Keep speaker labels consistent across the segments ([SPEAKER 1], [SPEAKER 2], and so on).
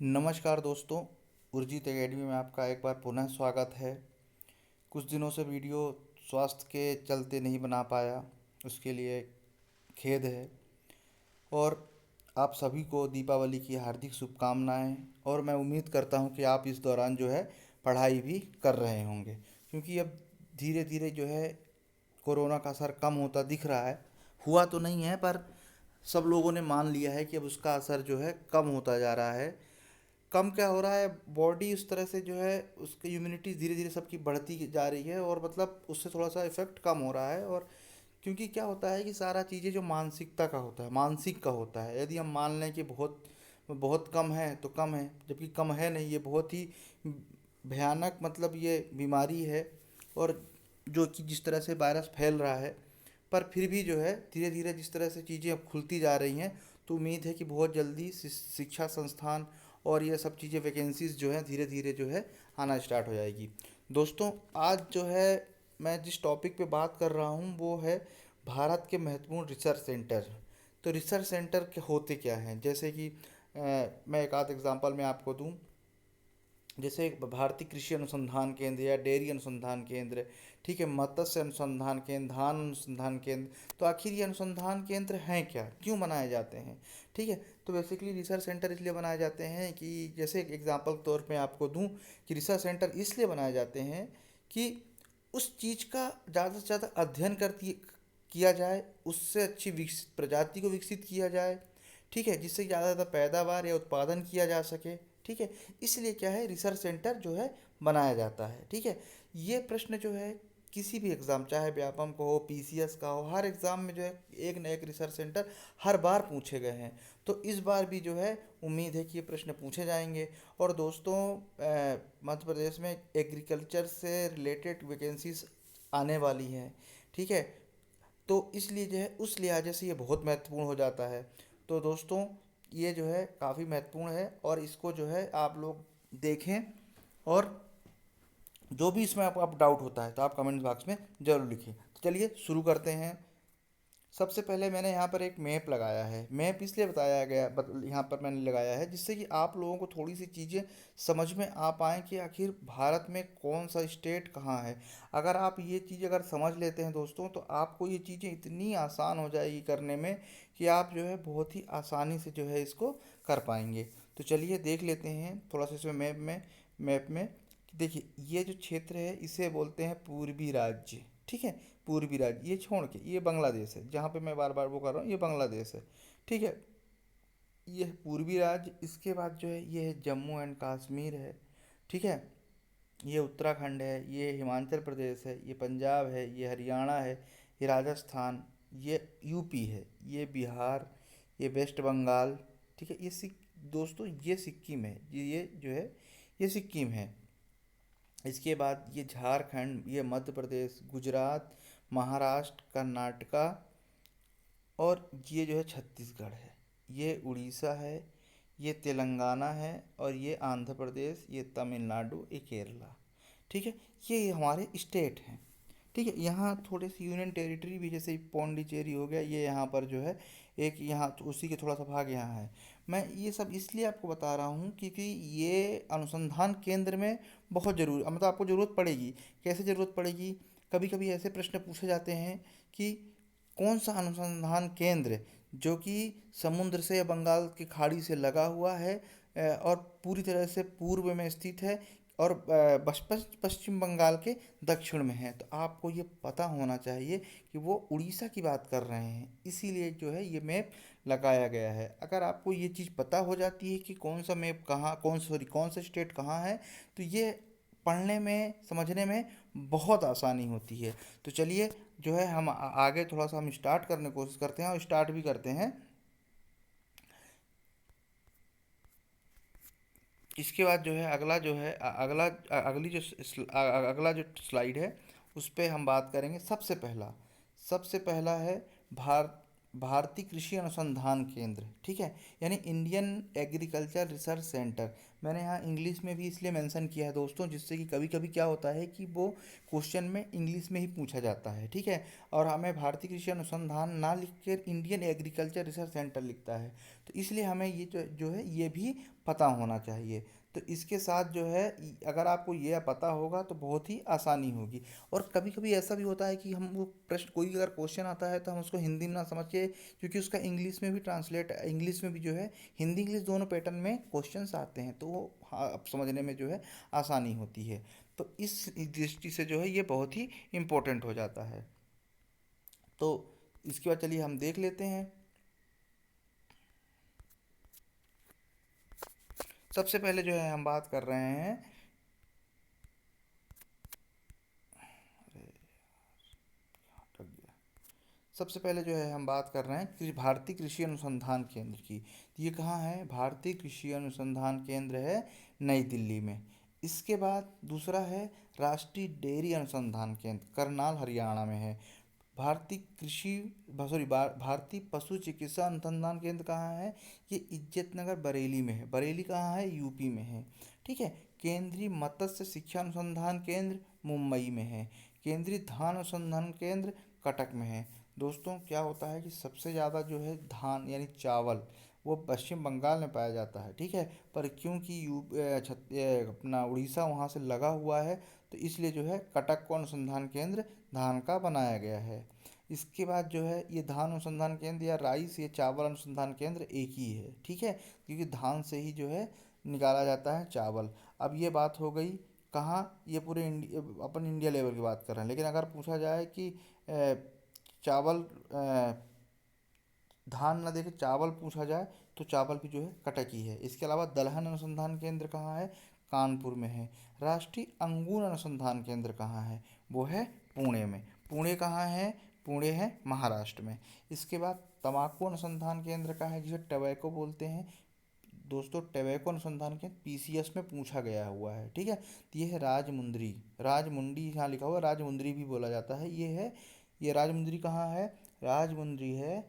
[SPEAKER 1] नमस्कार दोस्तों, उर्जित एकेडमी में आपका एक बार पुनः स्वागत है। कुछ दिनों से वीडियो स्वास्थ्य के चलते नहीं बना पाया, उसके लिए खेद है। और आप सभी को दीपावली की हार्दिक शुभकामनाएं। और मैं उम्मीद करता हूं कि आप इस दौरान जो है पढ़ाई भी कर रहे होंगे, क्योंकि अब धीरे धीरे जो है कोरोना का असर कम होता दिख रहा है। हुआ तो नहीं है, पर सब लोगों ने मान लिया है कि अब उसका असर जो है कम होता जा रहा है। कम क्या हो रहा है, बॉडी उस तरह से जो है उसकी इम्यूनिटी धीरे धीरे सबकी बढ़ती जा रही है, और मतलब उससे थोड़ा सा इफेक्ट कम हो रहा है। और क्योंकि क्या होता है कि सारा चीज़ें जो मानसिकता का होता है, मानसिक का होता है। यदि हम मान लें कि बहुत बहुत कम है तो कम है, जबकि कम है नहीं, ये बहुत ही भयानक मतलब ये बीमारी है। और जो कि जिस तरह से वायरस फैल रहा है, पर फिर भी जो है धीरे धीरे जिस तरह से चीज़ें अब खुलती जा रही हैं, तो उम्मीद है कि बहुत जल्दी शिक्षा संस्थान और ये सब चीज़ें वैकेंसीज जो है धीरे धीरे जो है आना स्टार्ट हो जाएगी। दोस्तों, आज जो है मैं जिस टॉपिक पे बात कर रहा हूँ वो है भारत के महत्वपूर्ण रिसर्च सेंटर। तो रिसर्च सेंटर के होते क्या हैं, जैसे कि मैं एक आध एग्जांपल मैं आपको दूं। जैसे भारतीय कृषि अनुसंधान केंद्र या डेयरी अनुसंधान केंद्र, ठीक है, मत्स्य अनुसंधान केंद्र, धान अनुसंधान केंद्र। तो आखिर ये अनुसंधान केंद्र हैं क्या, क्यों बनाए जाते हैं? ठीक है। तो बेसिकली रिसर्च सेंटर इसलिए बनाए जाते हैं कि जैसे एक एग्जांपल के तौर पे आपको दूं कि रिसर्च सेंटर इसलिए बनाए जाते हैं कि उस चीज़ का ज़्यादा से ज़्यादा अध्ययन किया जाए, उससे अच्छी विकसित प्रजाति को विकसित किया जाए, ठीक है, जिससे ज़्यादा से ज़्यादा पैदावार या उत्पादन किया जा सके। ठीक है। इसलिए क्या है, रिसर्च सेंटर जो है बनाया जाता है। ठीक है। ये प्रश्न जो है किसी भी एग्ज़ाम, चाहे व्यापम का हो, पीसीएस का हो, हर एग्ज़ाम में जो है एक न एक रिसर्च सेंटर हर बार पूछे गए हैं। तो इस बार भी जो है उम्मीद है कि ये प्रश्न पूछे जाएंगे। और दोस्तों, मध्य प्रदेश में एग्रीकल्चर से रिलेटेड वैकेंसीज आने वाली हैं। ठीक है। तो इसलिए जो है उस लिहाजे से ये बहुत महत्वपूर्ण हो जाता है। तो दोस्तों, ये जो है काफ़ी महत्वपूर्ण है, और इसको जो है आप लोग देखें। और जो भी इसमें आपको डाउट होता है तो आप कमेंट बॉक्स में ज़रूर लिखें। तो चलिए शुरू करते हैं। सबसे पहले मैंने यहाँ पर एक मैप लगाया है। मैप इसलिए बताया गया यहाँ पर मैंने लगाया है जिससे कि आप लोगों को थोड़ी सी चीज़ें समझ में आ पाएँ कि आखिर भारत में कौन सा स्टेट कहाँ है। अगर आप ये चीज़ अगर समझ लेते हैं दोस्तों, तो आपको ये चीज़ें इतनी आसान हो जाएगी करने में कि आप जो है बहुत ही आसानी से जो है इसको कर पाएंगे। तो चलिए देख लेते हैं थोड़ा सा इसमें मैप में देखिए, ये जो क्षेत्र है इसे बोलते हैं पूर्वी राज्य। ठीक है। पूर्वी राज्य, ये छोड़ के ये बांग्लादेश है, जहाँ पे मैं बार बार वो कर रहा हूँ, ये बांग्लादेश है। ठीक है। ये है पूर्वी राज्य। इसके बाद जो है ये है जम्मू एंड कश्मीर है। ठीक है। ये उत्तराखंड है, ये हिमाचल प्रदेश है, ये पंजाब है, ये हरियाणा है, ये राजस्थान, ये यूपी है, ये बिहार, ये वेस्ट बंगाल। ठीक है। दोस्तों, ये सिक्किम है, ये जो है ये सिक्किम है। इसके बाद ये झारखंड, ये मध्य प्रदेश, गुजरात, महाराष्ट्र, कर्नाटका, और ये जो है छत्तीसगढ़ है, ये उड़ीसा है, ये तेलंगाना है, और ये आंध्र प्रदेश, ये तमिलनाडु, ये केरला। ठीक है। ये हमारे स्टेट हैं। ठीक है। यहाँ थोड़े से यूनियन टेरिटरी भी, जैसे पौंडीचेरी हो गया, ये यहाँ पर जो है एक, यहाँ तो उसी के थोड़ा सा भाग यहाँ है। मैं ये सब इसलिए आपको बता रहा हूँ क्योंकि ये अनुसंधान केंद्र में बहुत ज़रूर मतलब आपको ज़रूरत पड़ेगी। कैसे ज़रूरत पड़ेगी? कभी कभी ऐसे प्रश्न पूछे जाते हैं कि कौन सा अनुसंधान केंद्र जो कि समुद्र से या बंगाल की खाड़ी से लगा हुआ है, और पूरी तरह से पूर्व में स्थित है, और पश्चिम बंगाल के दक्षिण में है। तो आपको ये पता होना चाहिए कि वो उड़ीसा की बात कर रहे हैं, इसीलिए जो है ये मैप लगाया गया है। अगर आपको ये चीज़ पता हो जाती है कि कौन सा मैप कहाँ, कौन सा स्टेट कहाँ है, तो ये पढ़ने में समझने में बहुत आसानी होती है। तो चलिए जो है हम आगे थोड़ा सा हम स्टार्ट करने की कोशिश करते हैं, और स्टार्ट भी करते हैं। इसके बाद जो है अगला जो है अगली जो अगला जो स्लाइड है उस पे हम बात करेंगे। सबसे पहला है भार भारतीय कृषि अनुसंधान केंद्र। ठीक है। यानी इंडियन एग्रीकल्चर रिसर्च सेंटर। मैंने यहाँ इंग्लिश में भी इसलिए मेंशन किया है दोस्तों, जिससे कि कभी कभी क्या होता है कि वो क्वेश्चन में इंग्लिश में ही पूछा जाता है। ठीक है। और हमें भारतीय कृषि अनुसंधान ना लिख कर इंडियन एग्रीकल्चर रिसर्च सेंटर लिखता है। तो इसलिए हमें ये जो जो है ये भी पता होना चाहिए। तो इसके साथ जो है अगर आपको ये पता होगा तो बहुत ही आसानी होगी। और कभी कभी ऐसा भी होता है कि हम वो प्रश्न, कोई अगर क्वेश्चन आता है तो हम उसको हिंदी में ना समझ के, क्योंकि उसका इंग्लिश में भी ट्रांसलेट, इंग्लिश में भी जो है हिंदी इंग्लिश दोनों पैटर्न में क्वेश्चंस आते हैं, तो वो हाँ अब समझने में जो है आसानी होती है। तो इस दृष्टि से जो है ये बहुत ही इम्पोर्टेंट हो जाता है। तो इसके बाद चलिए हम देख लेते हैं। सबसे पहले जो है हम बात कर रहे हैं, अटक गया। सबसे पहले जो है हम बात कर रहे हैं भारतीय कृषि अनुसंधान केंद्र की। तो ये कहाँ है? भारतीय कृषि अनुसंधान केंद्र है नई दिल्ली में। इसके बाद दूसरा है राष्ट्रीय डेयरी अनुसंधान केंद्र, करनाल हरियाणा में है। भारतीय कृषि सॉरी भारतीय पशु चिकित्सा अनुसंधान केंद्र कहाँ है? ये इज्जतनगर बरेली में है। बरेली कहाँ है? यूपी में है। ठीक है। केंद्रीय मत्स्य शिक्षा अनुसंधान केंद्र मुंबई में है। केंद्रीय धान अनुसंधान केंद्र कटक में है। दोस्तों क्या होता है कि सबसे ज़्यादा जो है धान यानी चावल वो पश्चिम बंगाल में पाया जाता है। ठीक है। पर क्योंकि अपना उड़ीसा वहाँ से लगा हुआ है, तो इसलिए जो है कटक को अनुसंधान केंद्र धान का बनाया गया है। इसके बाद जो है ये धान अनुसंधान केंद्र या राइस या चावल अनुसंधान केंद्र एक ही है। ठीक है। क्योंकि धान से ही जो है निकाला जाता है चावल। अब ये बात हो गई कहाँ? ये पूरे अपन इंडिया लेवल की बात कर रहे हैं। लेकिन अगर पूछा जाए कि चावल धान ना देके चावल पूछा जाए, तो चावल भी जो है कटक ही है। इसके अलावा दलहन अनुसंधान केंद्र कहाँ है? कानपुर में है। राष्ट्रीय अंगूर अनुसंधान केंद्र कहाँ है? वो है पुणे में। पुणे कहाँ है? पुणे है महाराष्ट्र में। इसके बाद तम्बाकू अनुसंधान केंद्र का है, जिसे टबैको बोलते हैं। दोस्तों टबैको अनुसंधान केंद्र पीसीएस में पूछा गया हुआ है। ठीक है। तो ये है राजमुंद्री, राजमुंडी यहाँ लिखा हुआ है, राजमुंद्री भी बोला जाता है। ये है, ये राजमुंद्री कहाँ है? राजमुंद्री है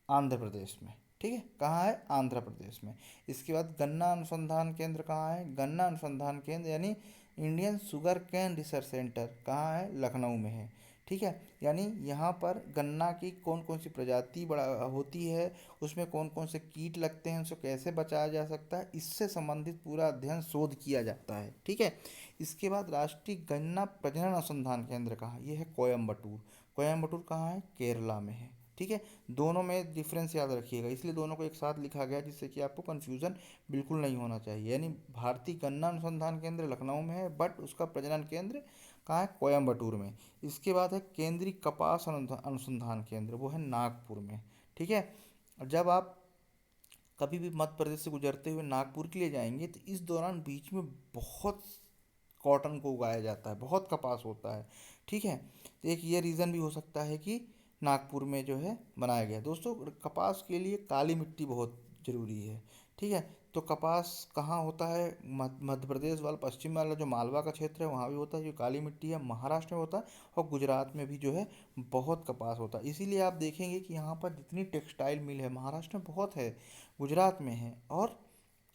[SPEAKER 1] आंध्र प्रदेश में। ठीक है। कहाँ है? आंध्र प्रदेश में। इसके बाद गन्ना अनुसंधान केंद्र कहाँ है? गन्ना अनुसंधान केंद्र यानी Indian sugar cane research centre कहाँ है? लखनऊ में है। ठीक है। यानी यहाँ पर गन्ना की कौन कौन सी प्रजाति बड़ा होती है, उसमें कौन कौन से कीट लगते हैं, उसको कैसे बचाया जा सकता है, इससे संबंधित पूरा अध्ययन शोध किया जाता है। ठीक है। इसके बाद राष्ट्रीय गन्ना प्रजनन अनुसंधान केंद्र कहाँ? ये है कोयम्बटूर। कोयम्बटूर कहाँ है? केरला में है। ठीक है। दोनों में डिफरेंस याद रखिएगा, इसलिए दोनों को एक साथ लिखा गया जिससे कि आपको कन्फ्यूज़न बिल्कुल नहीं होना चाहिए। यानी भारतीय गन्ना अनुसंधान केंद्र लखनऊ में है, बट उसका प्रजनन केंद्र कहाँ है? कोयम्बटूर में। इसके बाद है केंद्रीय कपास अनुसंधान केंद्र, वो है नागपुर में। ठीक है। और जब आप कभी भी मध्य प्रदेश से गुजरते हुए नागपुर के लिए जाएंगे, तो इस दौरान बीच में बहुत कॉटन को उगाया जाता है, बहुत कपास होता है। ठीक है। तो एक ये रीज़न भी हो सकता है कि नागपुर में जो है बनाया गया है। दोस्तों कपास के लिए काली मिट्टी बहुत ज़रूरी है। ठीक है। तो कपास कहाँ होता है? मध्य प्रदेश वाला पश्चिम वाला जो मालवा का क्षेत्र है वहाँ भी होता है, जो काली मिट्टी है महाराष्ट्र में होता है। और गुजरात में भी जो है बहुत कपास होता है। इसीलिए आप देखेंगे कि यहाँ पर जितनी टेक्सटाइल मिल है महाराष्ट्र में बहुत है, गुजरात में है, और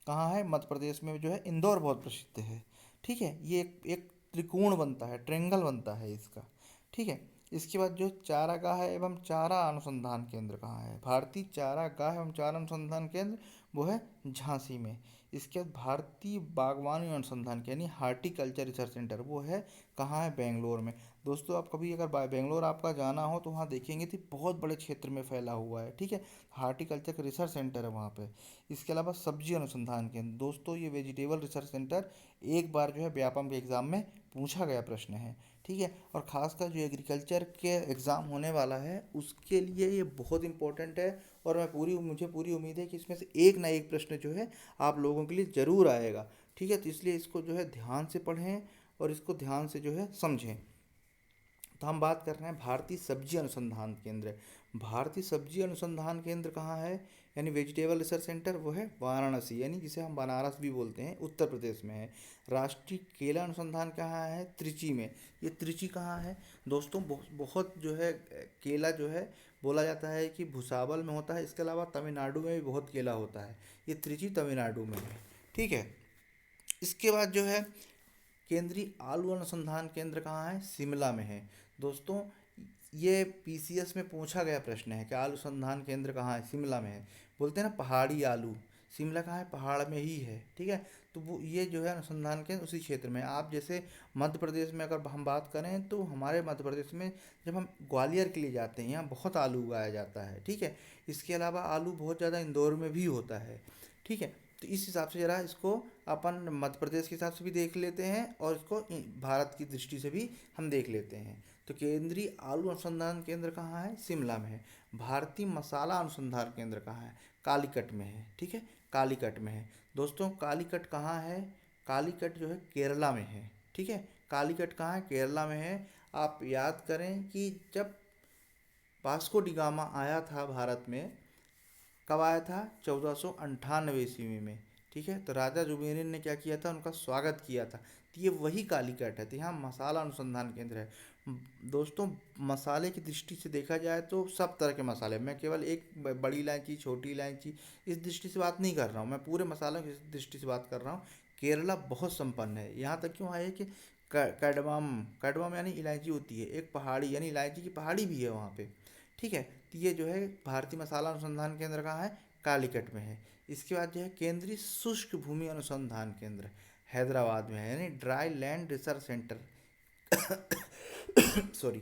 [SPEAKER 1] कहाँ है? मध्य प्रदेश में जो है इंदौर बहुत प्रसिद्ध है। ठीक है। ये एक त्रिकोण बनता है, ट्रेंगल बनता है इसका। ठीक है। इसके बाद जो चारागाह एवं चारा अनुसंधान केंद्र कहाँ है? भारतीय चारागाह एवं चारा अनुसंधान केंद्र वो है झांसी में। इसके बाद भारतीय बागवानी अनुसंधान यानी हार्टिकल्चर रिसर्च सेंटर वो है कहाँ है? बेंगलोर में। दोस्तों आप कभी अगर बेंगलोर आपका जाना हो तो वहाँ देखेंगे तो बहुत बड़े क्षेत्र में फैला हुआ है। ठीक है। हार्टिकल्चर का रिसर्च सेंटर है वहाँ पे। इसके अलावा सब्जी अनुसंधान केंद्र, दोस्तों ये वेजिटेबल रिसर्च सेंटर एक बार जो है व्यापम के एग्ज़ाम में पूछा गया प्रश्न है। ठीक है। और ख़ासकर जो एग्रीकल्चर के एग्ज़ाम होने वाला है उसके लिए ये बहुत इंपॉर्टेंट है। और मुझे पूरी उम्मीद है कि इसमें से एक ना एक प्रश्न जो है आप लोगों के लिए ज़रूर आएगा। ठीक है। तो इसलिए इसको जो है ध्यान से पढ़ें और इसको ध्यान से जो है समझें। तो हम बात कर रहे हैं भारतीय सब्जी अनुसंधान केंद्र। भारतीय सब्जी अनुसंधान केंद्र कहाँ है? यानी वेजिटेबल रिसर्च सेंटर वो है वाराणसी, यानी जिसे हम बनारस भी बोलते हैं, उत्तर प्रदेश में है। राष्ट्रीय केला अनुसंधान कहाँ है? त्रिची में। ये त्रिची कहाँ है? दोस्तों बहुत जो है केला जो है बोला जाता है कि भुसावल में होता है। इसके अलावा तमिलनाडु में भी बहुत केला होता है। ये त्रिची तमिलनाडु में है। ठीक है। इसके बाद जो है केंद्रीय आलू अनुसंधान केंद्र कहाँ है? शिमला में है। दोस्तों ये पीसीएस में पूछा गया प्रश्न है कि आलू अनुसंधान केंद्र कहाँ है? शिमला में है। बोलते हैं ना पहाड़ी आलू, शिमला कहाँ है? पहाड़ में ही है, ठीक है। तो वो ये जो है अनुसंधान केंद्र उसी क्षेत्र में है। आप जैसे मध्य प्रदेश में अगर हम बात करें तो हमारे मध्य प्रदेश में जब हम ग्वालियर के लिए जाते हैं, यहाँ बहुत आलू उगाया जाता है, ठीक है। इसके अलावा आलू बहुत ज़्यादा इंदौर में भी होता है, ठीक है। तो इस हिसाब से ज़रा इसको अपन मध्य प्रदेश के हिसाब से भी देख लेते हैं और इसको भारत की दृष्टि से भी हम देख लेते हैं। तो केंद्रीय आलू अनुसंधान केंद्र कहाँ है? शिमला में है। भारतीय मसाला अनुसंधान केंद्र कहाँ है? कालीकट में है, ठीक है। कालीकट में है। दोस्तों कालीकट कहाँ है? कालीकट जो है केरला में है, ठीक है। कालीकट कहाँ है? केरला में है। आप याद करें कि जब वास्को डी गामा आया था भारत में, कब आया था? 1498 ईस्वी में, ठीक है। तो राजा जुबेरिन ने क्या किया था? उनका स्वागत किया था। तो ये वही कालीकट है। तो यहाँ मसाला अनुसंधान केंद्र है। दोस्तों मसाले की दृष्टि से देखा जाए तो सब तरह के मसाले, मैं केवल एक बड़ी इलायची, छोटी इलायची इस दृष्टि से बात नहीं कर रहा हूँ, मैं पूरे मसालों की दृष्टि से बात कर रहा हूँ। केरला बहुत संपन्न है। यहाँ तक क्यों है कि कैडमम, कैडमम यानी इलायची होती है, एक पहाड़ी यानी इलायची की पहाड़ी भी है वहाँ पे, ठीक है। तो ये जो है भारतीय मसाला अनुसंधान केंद्र कहाँ है? कालीकट में है। इसके बाद जो है केंद्रीय शुष्क भूमि अनुसंधान केंद्र हैदराबाद में है, यानी dry land research centre sorry,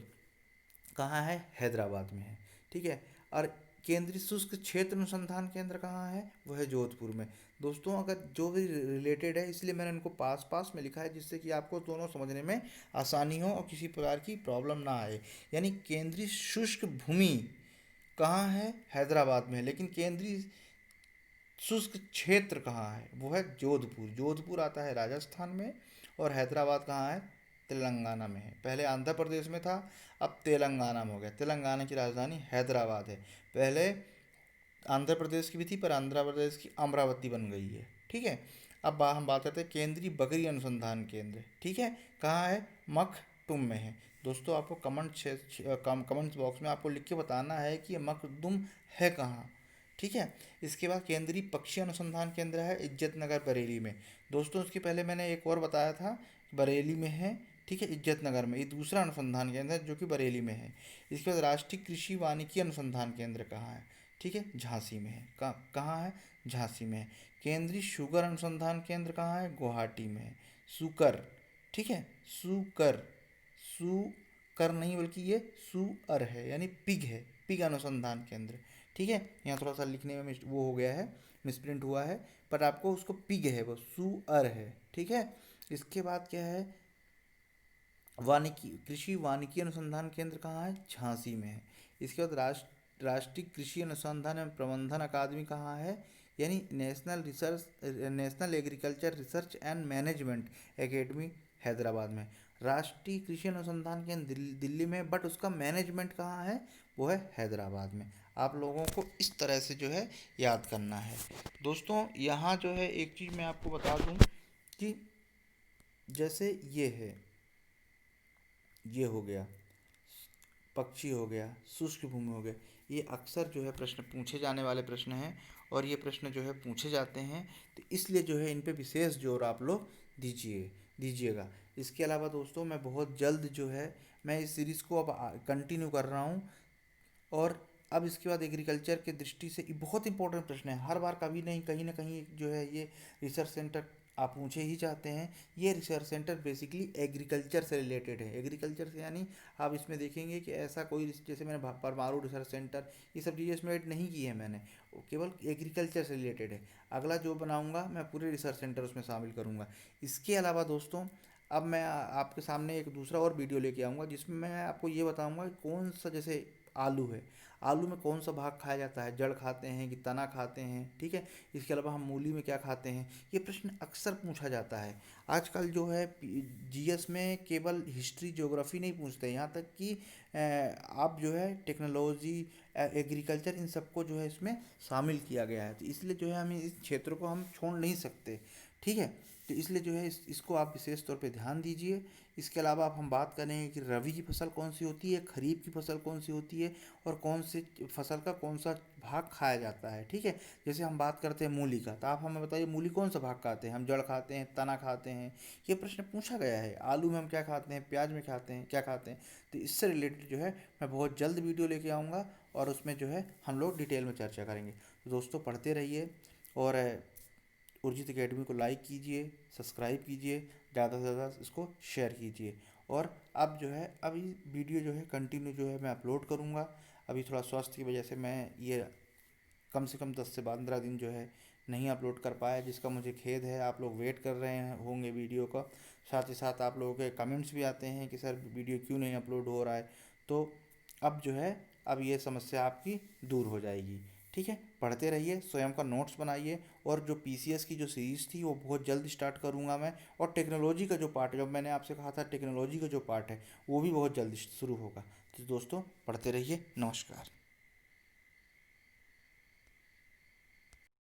[SPEAKER 1] कहाँ है? हैदराबाद में है, ठीक है। और केंद्रीय शुष्क क्षेत्र अनुसंधान केंद्र कहाँ है? वो है जोधपुर में। दोस्तों अगर जो भी रिलेटेड है इसलिए मैंने इनको पास पास में लिखा है, जिससे कि आपको दोनों समझने में आसानी हो और किसी प्रकार की प्रॉब्लम ना आए। यानी केंद्रीय शुष्क भूमि कहाँ है? हैदराबाद में है। लेकिन केंद्रीय शुष्क क्षेत्र कहाँ है? वो है जोधपुर। जोधपुर आता है राजस्थान में और हैदराबाद कहाँ है? तेलंगाना में है। पहले आंध्र प्रदेश में था, अब तेलंगाना में हो गया। तेलंगाना की राजधानी हैदराबाद है। पहले आंध्र प्रदेश की भी थी पर आंध्र प्रदेश की अमरावती बन गई है, ठीक है। अब हम बात करते हैं केंद्रीय बकरी अनुसंधान केंद्र, ठीक है। कहाँ है? मखदुम में है। दोस्तों आपको कमेंट बॉक्स में आपको लिख के बताना है कि ये मखदुम है कहाँ, ठीक है। इसके बाद केंद्रीय पक्षी अनुसंधान केंद्र है इज्जत नगर बरेली में। दोस्तों उसके पहले मैंने एक और बताया था, बरेली में है, ठीक है, इज्जत नगर में। ये दूसरा अनुसंधान केंद्र है जो कि बरेली में है। इसके बाद राष्ट्रीय कृषि वानिकी अनुसंधान केंद्र कहाँ है? ठीक है, झांसी में है। कहाँ है? झांसी में है। केंद्रीय शुगर अनुसंधान केंद्र कहाँ है? गुवाहाटी में है। सुकर, ठीक है, सुकर, सुकर नहीं बल्कि ये सुअर है, यानी पिग है, पिग अनुसंधान केंद्र, ठीक है। यहाँ थोड़ा सा लिखने में वो हो गया है, मिसप्रिंट हुआ है, पर आपको उसको पिग है, वो सुअर है, ठीक है। इसके बाद क्या है? वानिकी, कृषि वानिकी अनुसंधान केंद्र कहाँ है? झांसी में है। इसके बाद राष्ट्रीय कृषि अनुसंधान एवं प्रबंधन अकादमी कहाँ है? यानी national agriculture research and management academy Hyderabad में। राष्ट्रीय कृषि अनुसंधान केंद्र दिल्ली में, बट उसका मैनेजमेंट कहाँ है? वो है हैदराबाद में। आप लोगों को इस तरह से जो है याद करना है। दोस्तों यहाँ जो है एक चीज़ मैं आपको बता दूँ कि जैसे ये है, ये हो गया पक्षी, हो गया शुष्क भूमि, हो गया, ये अक्सर जो है प्रश्न पूछे जाने वाले प्रश्न हैं और ये प्रश्न जो है पूछे जाते हैं। तो इसलिए जो है इन पे विशेष जोर आप लोग दीजिएगा। इसके अलावा दोस्तों मैं बहुत जल्द जो है मैं इस सीरीज़ को अब कंटिन्यू कर रहा हूँ। और अब इसके बाद एग्रीकल्चर के दृष्टि से ये बहुत इंपॉर्टेंट प्रश्न है, हर बार कभी नहीं कहीं ना कहीं जो है ये रिसर्च सेंटर आप पूछे ही चाहते हैं। ये रिसर्च सेंटर बेसिकली एग्रीकल्चर से रिलेटेड है। एग्रीकल्चर से यानी आप इसमें देखेंगे कि ऐसा कोई जैसे मैंने परमाणु रिसर्च सेंटर ये सब चीज़ें इसमें ऐड नहीं की है मैंने, वो केवल एग्रीकल्चर से रिलेटेड है। अगला जो बनाऊंगा मैं पूरे रिसर्च सेंटर उसमें शामिल करूंगा। इसके अलावा दोस्तों अब मैं आपके सामने एक दूसरा और वीडियो लेके आऊँगा जिसमें मैं आपको ये बताऊँगा कि कौन सा, जैसे आलू है, आलू में कौन सा भाग खाया जाता है, जड़ खाते हैं कि तना खाते हैं, ठीक है। इसके अलावा हम मूली में क्या खाते हैं, ये प्रश्न अक्सर पूछा जाता है। आजकल जो है जीएस में केवल हिस्ट्री ज्योग्राफी नहीं पूछते, यहाँ तक कि आप जो है टेक्नोलॉजी, एग्रीकल्चर, इन सबको जो है इसमें शामिल किया गया है। तो इसलिए जो है हमें इस क्षेत्र को हम छोड़ नहीं सकते, ठीक है। तो इसलिए जो है इसको आप विशेष तौर पे ध्यान दीजिए। इसके अलावा अब हम बात करेंगे कि रबी की फसल कौन सी होती है, खरीफ की फसल कौन सी होती है, और कौन सी फसल का कौन सा भाग खाया जाता है। ठीक है। जैसे हम बात करते हैं मूली का, तो आप हमें बताइए मूली कौन सा भाग खाते हैं? हम जड़ खाते हैं, तना खाते हैं? ये प्रश्न पूछा गया है। आलू में हम क्या खाते हैं, प्याज में खाते हैं, क्या खाते हैं? तो इससे रिलेटेड जो है मैं बहुत जल्द वीडियो लेके आऊँगा, और उसमें जो है हम लोग डिटेल में चर्चा करेंगे। तो दोस्तों पढ़ते रहिए, और उर्जित एकेडमी को लाइक कीजिए, सब्सक्राइब कीजिए, ज़्यादा से ज़्यादा इसको शेयर कीजिए। और अब जो है अभी वीडियो जो है कंटिन्यू जो है मैं अपलोड करूँगा। अभी थोड़ा स्वास्थ्य की वजह से मैं ये कम से कम 10 से 15 दिन जो है नहीं अपलोड कर पाया, जिसका मुझे खेद है। आप लोग वेट कर रहे हैं होंगे वीडियो का। साथ ही साथ आप लोगों के कमेंट्स भी आते हैं कि सर वीडियो क्यों नहीं अपलोड हो रहा है। तो अब जो है अब ये समस्या आपकी दूर हो जाएगी। ठीक है। पढ़ते रहिए, स्वयं का नोट्स बनाइए, और जो पीसीएस की जो सीरीज़ थी वो बहुत जल्द स्टार्ट करूँगा मैं। और टेक्नोलॉजी का जो पार्ट है, जब मैंने आपसे कहा था टेक्नोलॉजी का जो पार्ट है वो भी बहुत जल्द शुरू होगा। तो दोस्तों पढ़ते रहिए। नमस्कार।